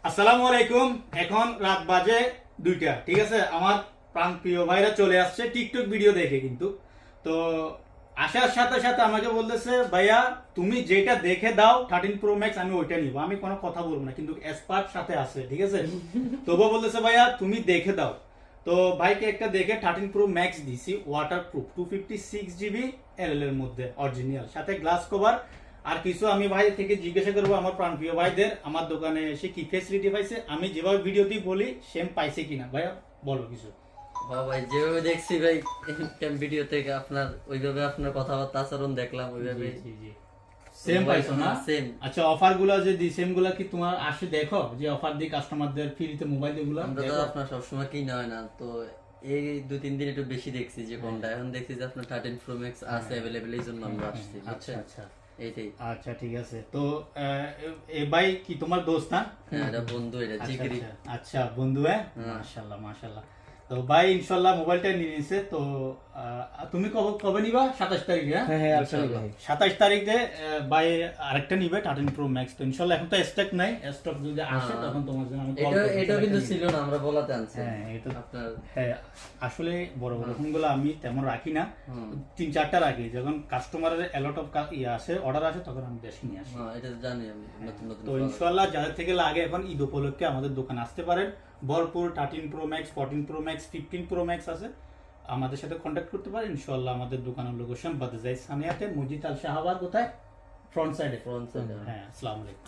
আসসালামু আলাইকুম। এখন রাত বাজে 2টা, ঠিক আছে। আমার প্রাণপ্রিয় ভাইরা চলে আসছে টিকটক ভিডিও দেখে, কিন্তু তো আসার সাথে সাথে আমাকে বলতেছে, ভাইয়া তুমি যেটা দেখে দাও 13 প্রো ম্যাক্স, আমি ওইটা নিব। আমি কোনো কথা বলবো না, কিন্তু এক্সপার্ট সাথে আছে, ঠিক আছে। তবুও বলতেছে ভাইয়া তুমি দেখে দাও। তো ভাইকে একটা দেখে 13 প্রো ম্যাক্স দিছি, ওয়াটারপ্রুফ 256 GB এল এর মধ্যে, অরিজিনাল, সাথে গ্লাস কভার। আর কিছু আমি ভাই থেকে জিজ্ঞাসা করবো আমার প্রাণপ্রিয় ভাইদের, আমার দোকানে এসে কি ফেসিলিটি পাইছে, আমি যেভাবে ভিডিওতেই বলি সেম পাইছে কিনা। ভাইয়া বলো কিছু। ভাই যেভাবে দেখছি ভাই ভিডিও থেকে আপনার ওইভাবে আপনার কথাবার্তা আচরণ দেখলাম ওইভাবে সেম পাইছো না? সেম। আচ্ছা, অফার গুলা যে দি সেম গুলা কি তোমার আসে দেখো, যে অফার দি কাস্টমারদের ফ্রিতে মোবাইল এগুলো আমরা তো আপনার সবসময় কিনা হয় না, তো এই 2-3 দিন একটু বেশি দেখছি যে কোনটা, এখন দেখছি যে আপনার 13 প্রো ম্যাক্স আছে अवेलेबल, এই জন্য আমরা আসছি। আচ্ছা আচ্ছা এইটাই। আচ্ছা, ঠিক আছে। তো এ ভাই কি তোমার দোস্ত? না, হ্যাঁ, এটা বন্ধু, এটা আচ্ছা, জিগরি। আচ্ছা বন্ধু। হ্যাঁ, মাশাআল্লাহ মাশাআল্লাহ। তো ভাই ইনশাআল্লাহ মোবাইলটা নিয়ে নিছে। তো তুমি কবে কবে নিবা? 27 তারিখে? হ্যাঁ হ্যাঁ আলহামদুলিল্লাহ। 27 তারিখে ভাই আরেকটা নিবে 13 প্রো ম্যাক্স। তো ইনশাআল্লাহ এখন তো স্টক নাই, স্টক যদি আসে তখন তোমার জন্য আমি কল এটা করব। এটা কিন্তু ছিল না, আমরা বলাতে আনছি। হ্যাঁ, এটা আপনার হ্যাঁ, আসলে বড় বড় ফোনগুলো আমি তেমন রাখি না, 3-4টা রাখি। যখন কাস্টমারের এলট অফ আসে, অর্ডার আসে, তখন আমি বেশি নিয়ে আসি। হ্যাঁ, এটা জানি আমি, নতুন নতুন তো ইনশাআল্লাহ যাদের থেকে লাগে এখন ঈদ উপলক্ষে আমাদের দোকানে আসতে পারেন। ভরপুর 13 pro max, 14 pro max, 15 pro max আছে, আমাদের সাথে কন্ট্যাক্ট করতে পারেন ইনশাআল্লাহ। আমাদের দোকানের লোকেশন বাদে যাই সানিয়াতে, মসজিদ আল শাহবাগ, কোথায়? ফ্রন্ট সাইডে। Front side. হ্যাঁ, আসসালামু আলাইকুম।